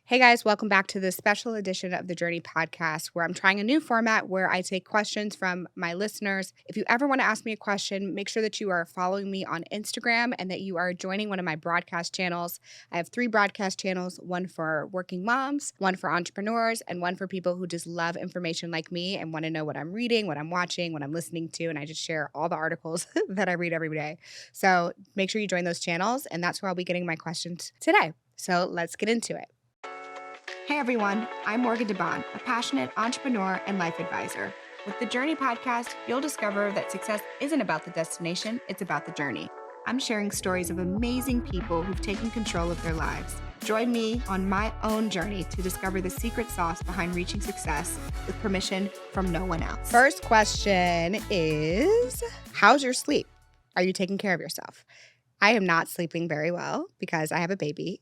Hey guys, welcome back to this special edition of the Journey podcast where I'm trying a new format where I take questions from my listeners. If you ever want to ask me a question, make sure that you are following me on Instagram and that you are joining one of my broadcast channels. I have 3 broadcast channels, one for working moms, one for entrepreneurs, and one for people who just love information like me and want to know what I'm reading, what I'm watching, what I'm listening to, and I just share all the articles that I read every day. So make sure you join those channels, and that's where I'll be getting my questions today. So let's get into it. Hey everyone, I'm Morgan Debaun, a passionate entrepreneur and life advisor. With the Journey podcast, you'll discover that success isn't about the destination, it's about the journey. I'm sharing stories of amazing people who've taken control of their lives. Join me on my own journey to discover the secret sauce behind reaching success with permission from no one else. First question is, how's your sleep? Are you taking care of yourself? I am not sleeping very well because I have a baby.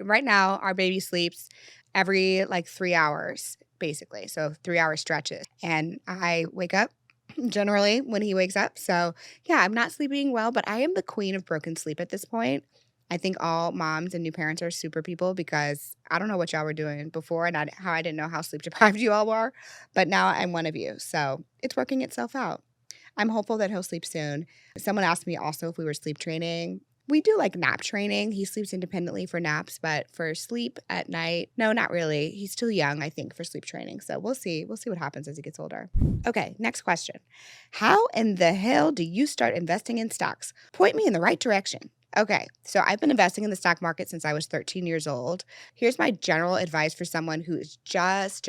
Right now, our baby sleeps every 3 hours, basically. So 3-hour stretches. And I wake up generally when he wakes up. So yeah, I'm not sleeping well, but I am the queen of broken sleep at this point. I think all moms and new parents are super people because I don't know what y'all were doing before and how I didn't know how sleep deprived you all were, but now I'm one of you. So it's working itself out. I'm hopeful that he'll sleep soon. Someone asked me also if we were sleep training. We do nap training. He sleeps independently for naps, but for sleep at night, no, not really. He's still young, I think, for sleep training. So we'll see. We'll see what happens as he gets older. Okay, next question. How in the hell do you start investing in stocks? Point me in the right direction. Okay, so I've been investing in the stock market since I was 13 years old. Here's my general advice for someone who is just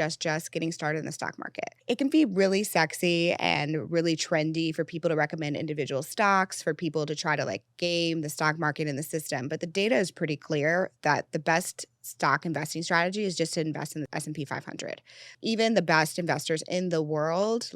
getting started in the stock market. It can be really sexy and really trendy for people to recommend individual stocks, for people to try to game the stock market in the system. But the data is pretty clear that the best stock investing strategy is just to invest in the S&P 500. Even the best investors in the world,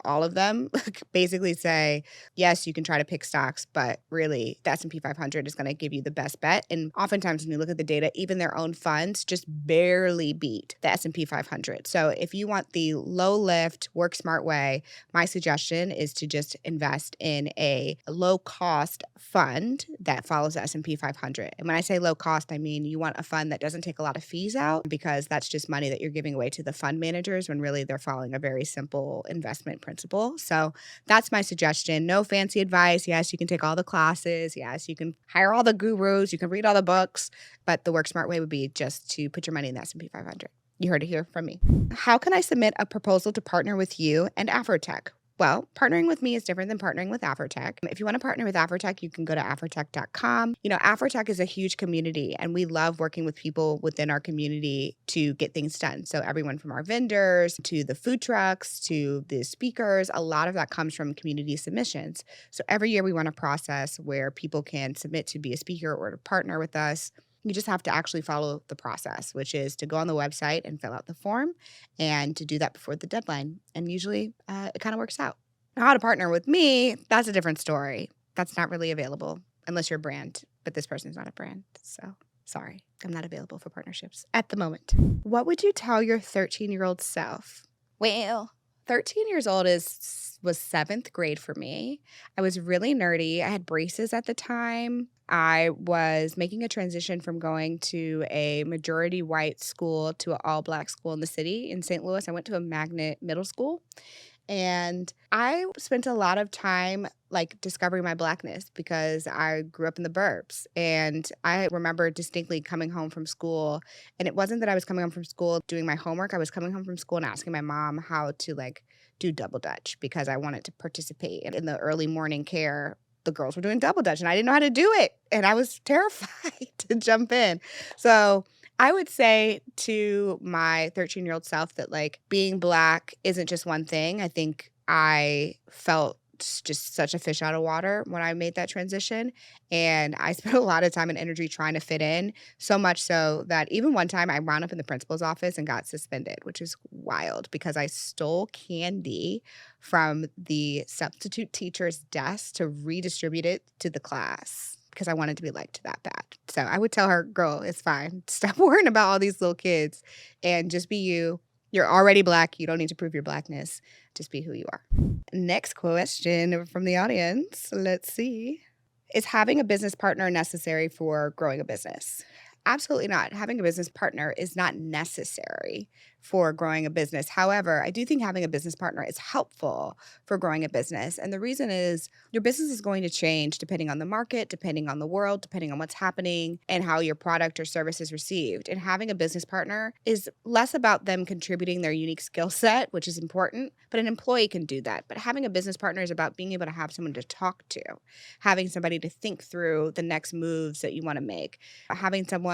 all of them, basically say, yes, you can try to pick stocks, but really the S&P 500 is going to give you the best bet. And oftentimes when you look at the data, even their own funds just barely beat the S&P 500. So if you want the low lift, work smart way, my suggestion is to just invest in a low cost fund that follows the S&P 500. And when I say low cost, I mean you want a fund that doesn't take a lot of fees out because that's just money that you're giving away to the fund managers when really they're following a very simple investment principle. So that's my suggestion. No fancy advice. Yes, you can take all the classes. Yes, you can hire all the gurus. You can read all the books. But the work smart way would be just to put your money in the S&P 500. You heard it here from me. How can I submit a proposal to partner with you and AfroTech? Well, partnering with me is different than partnering with AfroTech. If you want to partner with AfroTech, you can go to afrotech.com. AfroTech is a huge community, and we love working with people within our community to get things done. So everyone from our vendors to the food trucks to the speakers, a lot of that comes from community submissions. So every year we run a process where people can submit to be a speaker or to partner with us. You just have to actually follow the process, which is to go on the website and fill out the form and to do that before the deadline. And usually it kind of works out. Now, how to partner with me, that's a different story. That's not really available unless you're a brand, but this person's not a brand. So sorry, I'm not available for partnerships at the moment. What would you tell your 13-year-old self? Well, 13 years old was 7th grade for me. I was really nerdy. I had braces at the time. I was making a transition from going to a majority white school to an all black school in the city in St. Louis. I went to a magnet middle school. And I spent a lot of time discovering my blackness because I grew up in the burbs. And I remember distinctly coming home from school. And it wasn't that I was coming home from school doing my homework. I was coming home from school and asking my mom how to do double dutch because I wanted to participate in the early morning care. The girls were doing double dutch and I didn't know how to do it. And I was terrified to jump in. So I would say to my 13-year-old self that being black isn't just one thing. I think I felt just such a fish out of water when I made that transition. And I spent a lot of time and energy trying to fit in, so much so that even one time I wound up in the principal's office and got suspended, which is wild because I stole candy from the substitute teacher's desk to redistribute it to the class because I wanted to be liked that bad. So I would tell her, girl, it's fine. Stop worrying about all these little kids and just be you. You're already black. You don't need to prove your blackness. Just be who you are. Next question from the audience. Let's see. Is having a business partner necessary for growing a business? Absolutely not. Having a business partner is not necessary for growing a business. However, I do think having a business partner is helpful for growing a business. And the reason is your business is going to change depending on the market, depending on the world, depending on what's happening and how your product or service is received. And having a business partner is less about them contributing their unique skill set, which is important, but an employee can do that. But having a business partner is about being able to have someone to talk to, having somebody to think through the next moves that you want to make, having someone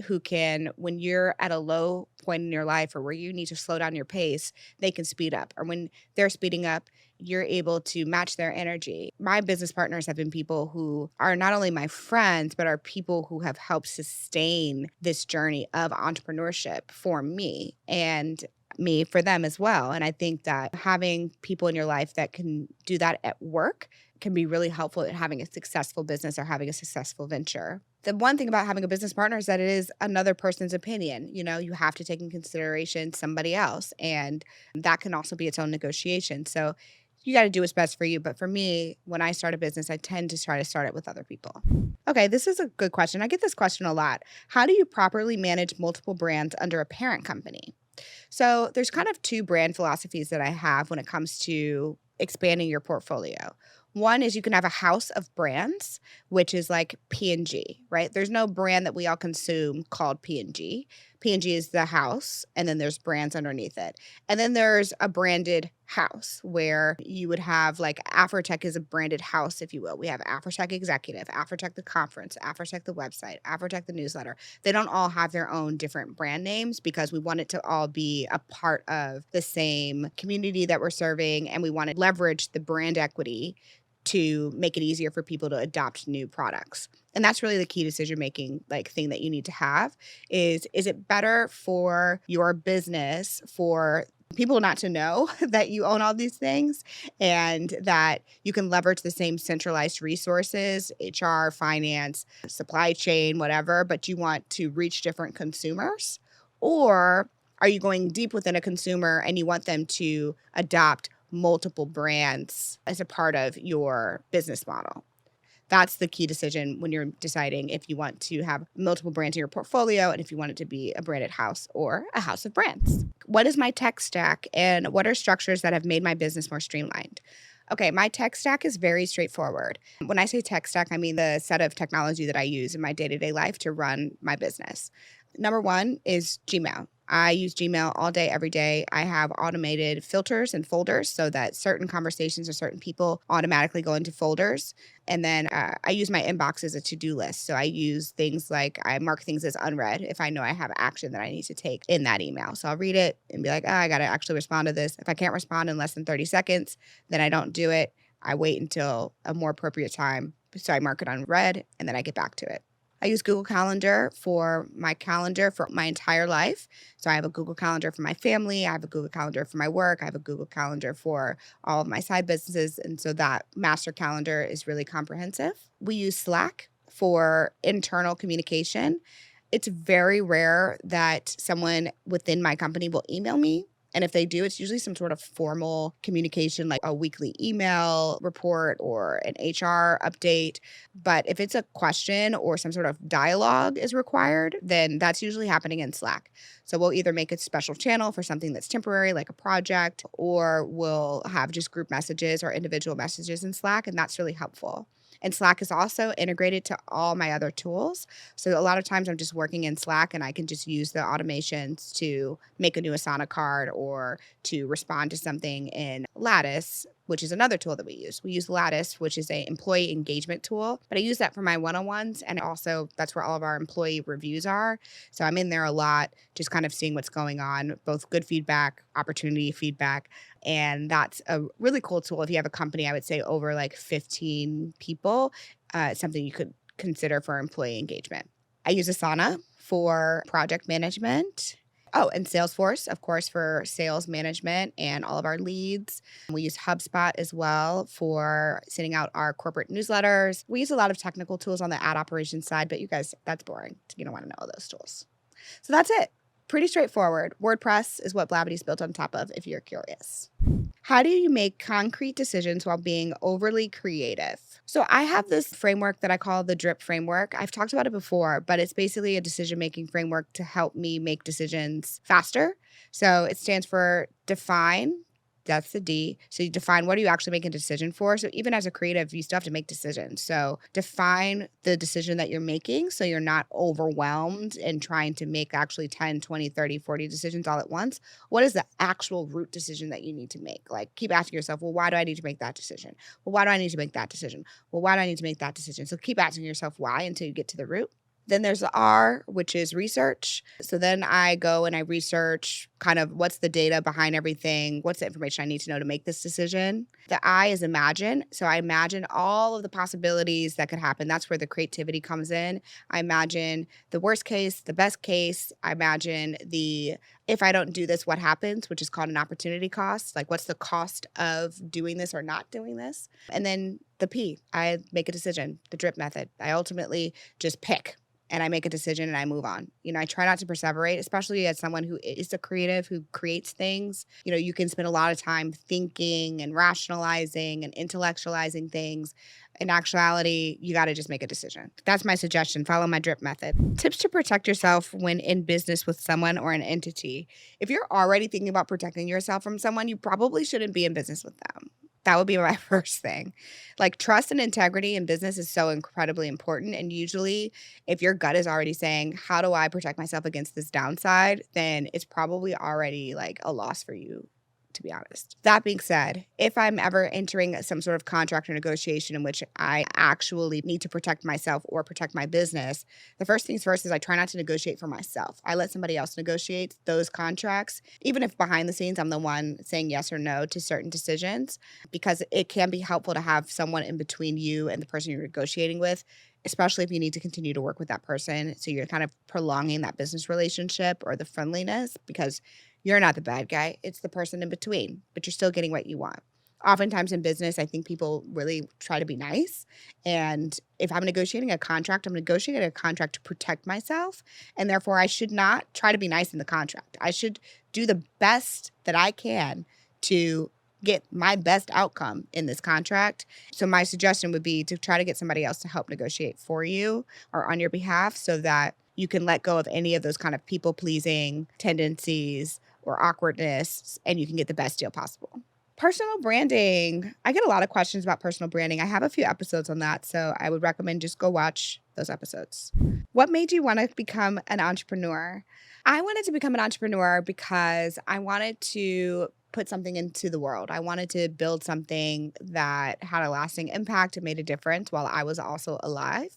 who can, when you're at a low point in your life or where you need to slow down your pace, they can speed up. Or when they're speeding up, you're able to match their energy. My business partners have been people who are not only my friends, but are people who have helped sustain this journey of entrepreneurship for me and me for them as well. And I think that having people in your life that can do that at work can be really helpful in having a successful business or having a successful venture. The one thing about having a business partner is that it is another person's opinion. You know, you have to take in consideration somebody else, and that can also be its own negotiation. So you got to do what's best for you. But for me, when I start a business, I tend to try to start it with other people. Okay, this is a good question. I get this question a lot. How do you properly manage multiple brands under a parent company? So there's kind of two brand philosophies that I have when it comes to expanding your portfolio. One is you can have a house of brands, which is like P&G, right? There's no brand that we all consume called P&G. P&G is the house, and then there's brands underneath it. And then there's a branded house where you would have like AfroTech is a branded house, if you will. We have AfroTech Executive, AfroTech the conference, AfroTech the website, AfroTech the newsletter. They don't all have their own different brand names because we want it to all be a part of the same community that we're serving, and we want to leverage the brand equity to make it easier for people to adopt new products. And that's really the key decision making thing that you need to have is it better for your business for people not to know that you own all these things and that you can leverage the same centralized resources, HR, finance, supply chain, whatever, but you want to reach different consumers? Or are you going deep within a consumer and you want them to adopt multiple brands as a part of your business model? That's the key decision when you're deciding if you want to have multiple brands in your portfolio and if you want it to be a branded house or a house of brands. What is my tech stack and what are structures that have made my business more streamlined? Okay, my tech stack is very straightforward. When I say tech stack, I mean the set of technology that I use in my day-to-day life to run my business. Number one is Gmail. I use Gmail all day, every day. I have automated filters and folders so that certain conversations or certain people automatically go into folders. And then I use my inbox as a to-do list. So I use things like I mark things as unread if I know I have action that I need to take in that email. So I'll read it and be like, I got to actually respond to this. If I can't respond in less than 30 seconds, then I don't do it. I wait until a more appropriate time. So I mark it unread and then I get back to it. I use Google Calendar for my entire life. So I have a Google Calendar for my family. I have a Google Calendar for my work. I have a Google Calendar for all of my side businesses. And so that master calendar is really comprehensive. We use Slack for internal communication. It's very rare that someone within my company will email me. And if they do, it's usually some sort of formal communication, like a weekly email report or an HR update. But if it's a question or some sort of dialogue is required, then that's usually happening in Slack. So we'll either make a special channel for something that's temporary, like a project, or we'll have just group messages or individual messages in Slack. And that's really helpful. And Slack is also integrated to all my other tools. So a lot of times I'm just working in Slack and I can just use the automations to make a new Asana card or to respond to something in Lattice, which is another tool that we use. We use Lattice, which is an employee engagement tool, but I use that for my one-on-ones. And also that's where all of our employee reviews are. So I'm in there a lot, just kind of seeing what's going on, both good feedback, opportunity feedback. And that's a really cool tool. If you have a company, I would say over like 15 people, something you could consider for employee engagement. I use Asana for project management. Oh, and Salesforce, of course, for sales management and all of our leads. We use HubSpot as well for sending out our corporate newsletters. We use a lot of technical tools on the ad operations side, but you guys, that's boring. You don't want to know all those tools. So that's it. Pretty straightforward. WordPress is what Blavity's built on top of, if you're curious. How do you make concrete decisions while being overly creative? So I have this framework that I call the DRIP framework. I've talked about it before, but it's basically a decision-making framework to help me make decisions faster. So it stands for define. That's the D. So you define what are you actually making a decision for. So even as a creative, you still have to make decisions. So define the decision that you're making so you're not overwhelmed and trying to make actually 10, 20, 30, 40 decisions all at once. What is the actual root decision that you need to make? Like keep asking yourself, well, why do I need to make that decision? Well, why do I need to make that decision? Well, why do I need to make that decision? So keep asking yourself why until you get to the root. Then there's the R, which is research. So then I go and I research kind of what's the data behind everything, what's the information I need to know to make this decision. The I is imagine. So I imagine all of the possibilities that could happen. That's where the creativity comes in. I imagine the worst case, the best case. I imagine the if I don't do this, what happens, which is called an opportunity cost. Like, what's the cost of doing this or not doing this? And then the P, I make a decision, the drip method. I ultimately just pick and I make a decision and I move on. I try not to perseverate, especially as someone who is a creative, who creates things. You can spend a lot of time thinking and rationalizing and intellectualizing things. In actuality, you got to just make a decision. That's my suggestion. Follow my drip method. Tips to protect yourself when in business with someone or an entity. If you're already thinking about protecting yourself from someone, you probably shouldn't be in business with them. That would be my first thing. Like trust and integrity in business is so incredibly important. And usually, if your gut is already saying, how do I protect myself against this downside? Then it's probably already like a loss for you, to be honest. That being said, if I'm ever entering some sort of contract or negotiation in which I actually need to protect myself or protect my business, the first things first is I try not to negotiate for myself. I let somebody else negotiate those contracts, even if behind the scenes I'm the one saying yes or no to certain decisions, because it can be helpful to have someone in between you and the person you're negotiating with, especially if you need to continue to work with that person. So you're kind of prolonging that business relationship or the friendliness because you're not the bad guy. It's the person in between, but you're still getting what you want. Oftentimes in business, I think people really try to be nice. And if I'm negotiating a contract, I'm negotiating a contract to protect myself. And therefore, I should not try to be nice in the contract. I should do the best that I can to get my best outcome in this contract. So my suggestion would be to try to get somebody else to help negotiate for you or on your behalf so that you can let go of any of those kind of people-pleasing tendencies or awkwardness, and you can get the best deal possible. Personal branding. I get a lot of questions about personal branding. I have a few episodes on that, so I would recommend just go watch those episodes. What made you want to become an entrepreneur? I wanted to become an entrepreneur because I wanted to put something into the world. I wanted to build something that had a lasting impact and made a difference while I was also alive.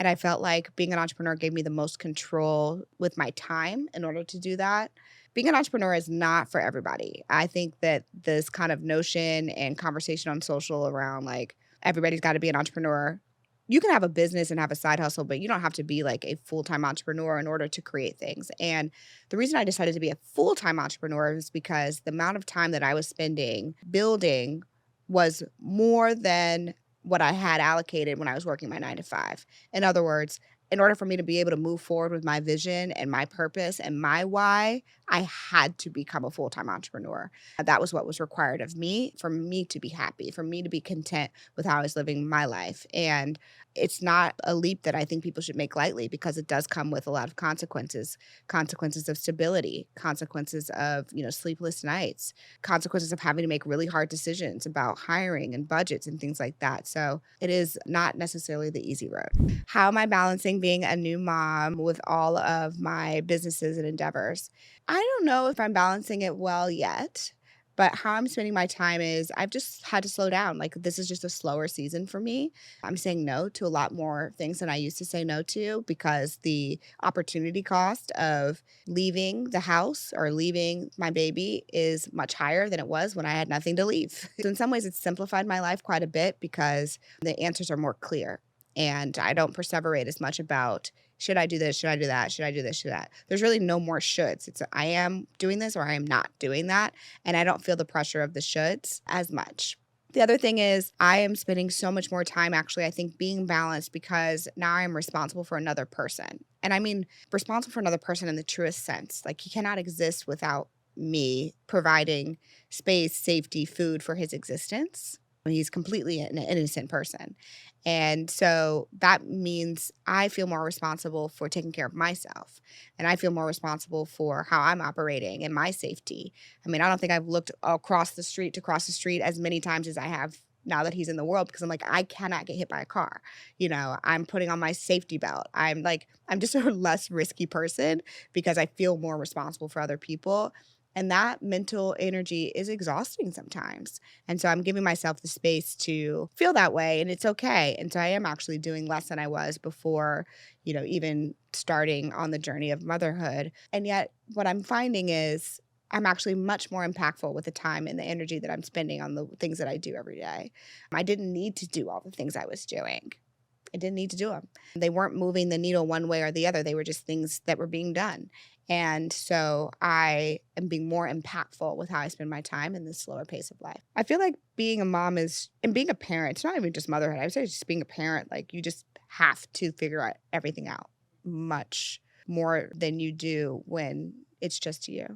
And I felt like being an entrepreneur gave me the most control with my time in order to do that. Being an entrepreneur is not for everybody. I think that this kind of notion and conversation on social around like everybody's got to be an entrepreneur. You can have a business and have a side hustle, but you don't have to be like a full-time entrepreneur in order to create things. And the reason I decided to be a full-time entrepreneur is because the amount of time that I was spending building was more than what I had allocated when I was working my 9 to 5. In other words, in order for me to be able to move forward with my vision and my purpose and my why, I had to become a full-time entrepreneur. That was what was required of me for me to be happy, for me to be content with how I was living my life. And it's not a leap that I think people should make lightly because it does come with a lot of consequences of stability, consequences of, sleepless nights, consequences of having to make really hard decisions about hiring and budgets and things like that. So it is not necessarily the easy road. How am I balancing being a new mom with all of my businesses and endeavors? I don't know if I'm balancing it well yet, but how I'm spending my time is I've just had to slow down. Like, this is just a slower season for me. I'm saying no to a lot more things than I used to say no to because the opportunity cost of leaving the house or leaving my baby is much higher than it was when I had nothing to leave. So in some ways, it's simplified my life quite a bit because the answers are more clear. And I don't perseverate as much about should I do this? Should I do that? Should I do this? Should that? There's really no more shoulds. It's I am doing this or I am not doing that. And I don't feel the pressure of the shoulds as much. The other thing is I am spending so much more time actually, I think, being balanced because now I'm responsible for another person. And I mean responsible for another person in the truest sense. Like he cannot exist without me providing space, safety, food for his existence. He's completely an innocent person. And so that means I feel more responsible for taking care of myself. And I feel more responsible for how I'm operating and my safety. I mean, I don't think I've looked across the street to cross the street as many times as I have now that he's in the world because I'm like, I cannot get hit by a car. I'm putting on my safety belt. I'm just a less risky person because I feel more responsible for other people. And that mental energy is exhausting sometimes. And so I'm giving myself the space to feel that way, and it's okay. And so I am actually doing less than I was before, even starting on the journey of motherhood. And yet, what I'm finding is I'm actually much more impactful with the time and the energy that I'm spending on the things that I do every day. I didn't need to do all the things I was doing. I didn't need to do them. They weren't moving the needle one way or the other. They were just things that were being done. And so I am being more impactful with how I spend my time in this slower pace of life. I feel like being a mom and being a parent, it's not even just motherhood. I would say just being a parent, like you just have to figure out everything out much more than you do when it's just you.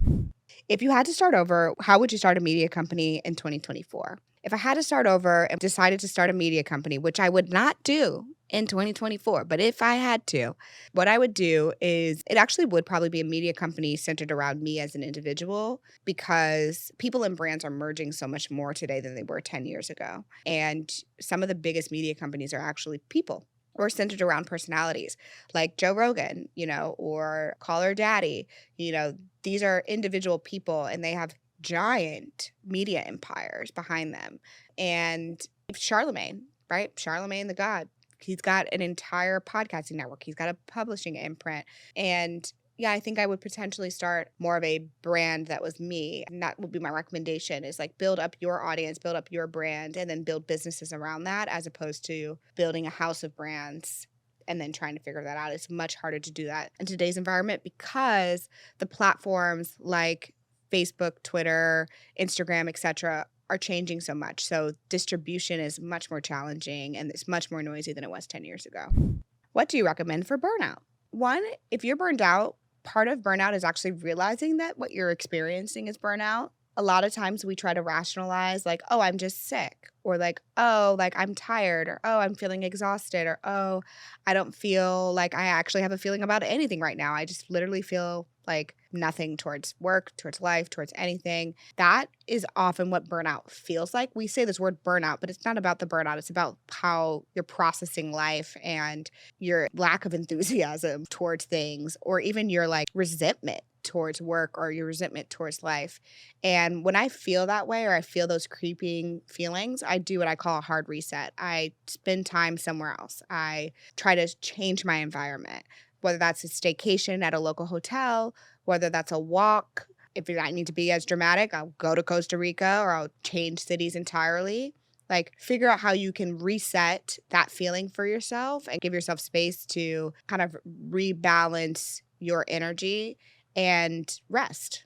If you had to start over, how would you start a media company in 2024? If I had to start over and decided to start a media company, which I would not do in 2024, but if I had to, what I would do is it actually would probably be a media company centered around me as an individual because people and brands are merging so much more today than they were 10 years ago. And some of the biggest media companies are actually people or centered around personalities like Joe Rogan, or Call Her Daddy. These are individual people and they have giant media empires behind them. And Charlemagne, right? Charlemagne the God. He's got an entire podcasting network. He's got a publishing imprint. And yeah, I think I would potentially start more of a brand that was me. And that would be my recommendation is like build up your audience, build up your brand, and then build businesses around that as opposed to building a house of brands and then trying to figure that out. It's much harder to do that in today's environment because the platforms like Facebook, Twitter, Instagram, etc., are changing so much. So distribution is much more challenging and it's much more noisy than it was 10 years ago. What do you recommend for burnout? One, if you're burned out, part of burnout is actually realizing that what you're experiencing is burnout. A lot of times we try to rationalize like, oh, I'm just sick, or like, oh, like I'm tired, or oh, I'm feeling exhausted, or oh, I don't feel like I actually have a feeling about anything right now. I just literally feel like nothing towards work, towards life, towards anything. That is often what burnout feels like. We say this word burnout, but it's not about the burnout. It's about how you're processing life and your lack of enthusiasm towards things, or even your like resentment towards work or your resentment towards life. And when I feel that way or I feel those creeping feelings, I do what I call a hard reset. I spend time somewhere else. I try to change my environment, whether that's a staycation at a local hotel, whether that's a walk. If I need to be as dramatic, I'll go to Costa Rica or I'll change cities entirely. Like figure out how you can reset that feeling for yourself and give yourself space to kind of rebalance your energy and rest,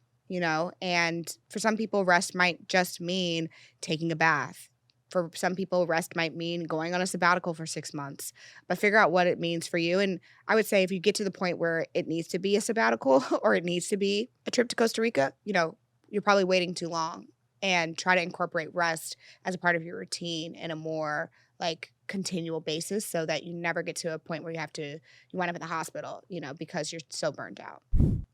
and for some people, rest might just mean taking a bath. For some people, rest might mean going on a sabbatical for 6 months, but figure out what it means for you. And I would say if you get to the point where it needs to be a sabbatical or it needs to be a trip to Costa Rica, you're probably waiting too long, and try to incorporate rest as a part of your routine in a more like continual basis so that you never get to a point where you wind up in the hospital, because you're so burned out.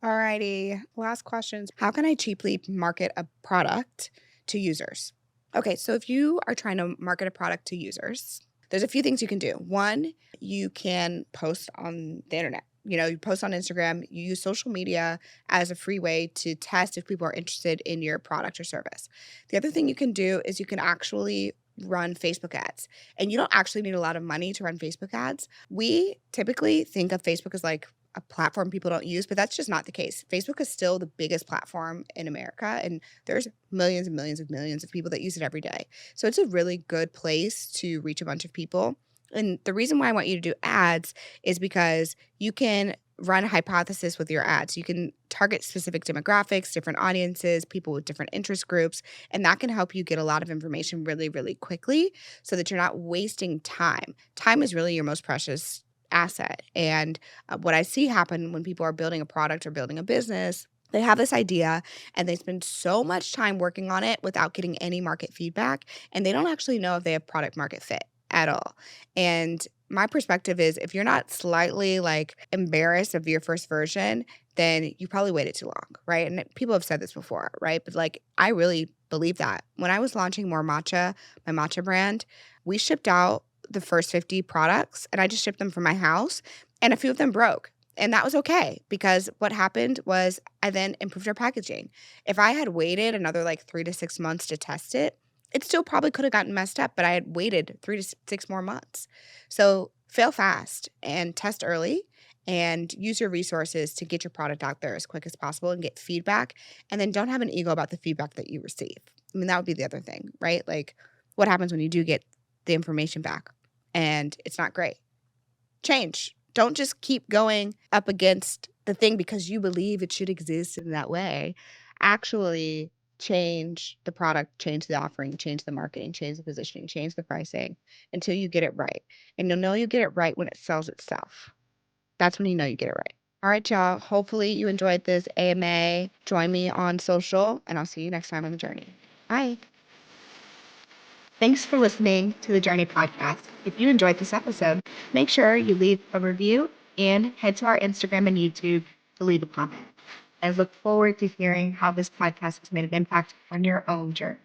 Alrighty, last questions. How can I cheaply market a product to users? Okay, so if you are trying to market a product to users, there's a few things you can do. One, you can post on the internet. You post on Instagram, you use social media as a free way to test if people are interested in your product or service. The other thing you can do is you can actually run Facebook ads. And you don't actually need a lot of money to run Facebook ads. We typically think of Facebook as like a platform people don't use, but that's just not the case. Facebook is still the biggest platform in America, and there's millions and millions of millions of people that use it every day. So it's a really good place to reach a bunch of people. And the reason why I want you to do ads is because you can run a hypothesis with your ads. You can target specific demographics, different audiences, people with different interest groups, and that can help you get a lot of information really, really quickly so that you're not wasting time. Time is really your most precious asset. And what I see happen when people are building a product or building a business They have this idea and they spend so much time working on it without getting any market feedback, and they don't actually know if they have product market fit at all. And my perspective is if you're not slightly like embarrassed of your first version, then you probably waited too long, right? And people have said this before, right? But like I really believe that. When I was launching More Matcha, my matcha brand, we shipped out the first 50 products and I just shipped them from my house and a few of them broke. And that was okay because what happened was I then improved our packaging. If I had waited another like 3 to 6 months to test it, it still probably could have gotten messed up, but I had waited 3 to 6 more months. So fail fast and test early and use your resources to get your product out there as quick as possible and get feedback. And then don't have an ego about the feedback that you receive. I mean, that would be the other thing, right? Like, what happens when you do get the information back and it's not great? Change. Don't just keep going up against the thing because you believe it should exist in that way. Actually change the product, change the offering, change the marketing, change the positioning, change the pricing until you get it right. And you'll know you get it right when it sells itself. That's when you know you get it right. All right, y'all. Hopefully you enjoyed this AMA. Join me on social, and I'll see you next time on the journey. Bye. Thanks for listening to the Journey podcast. If you enjoyed this episode, make sure you leave a review and head to our Instagram and YouTube to leave a comment. I look forward to hearing how this podcast has made an impact on your own journey.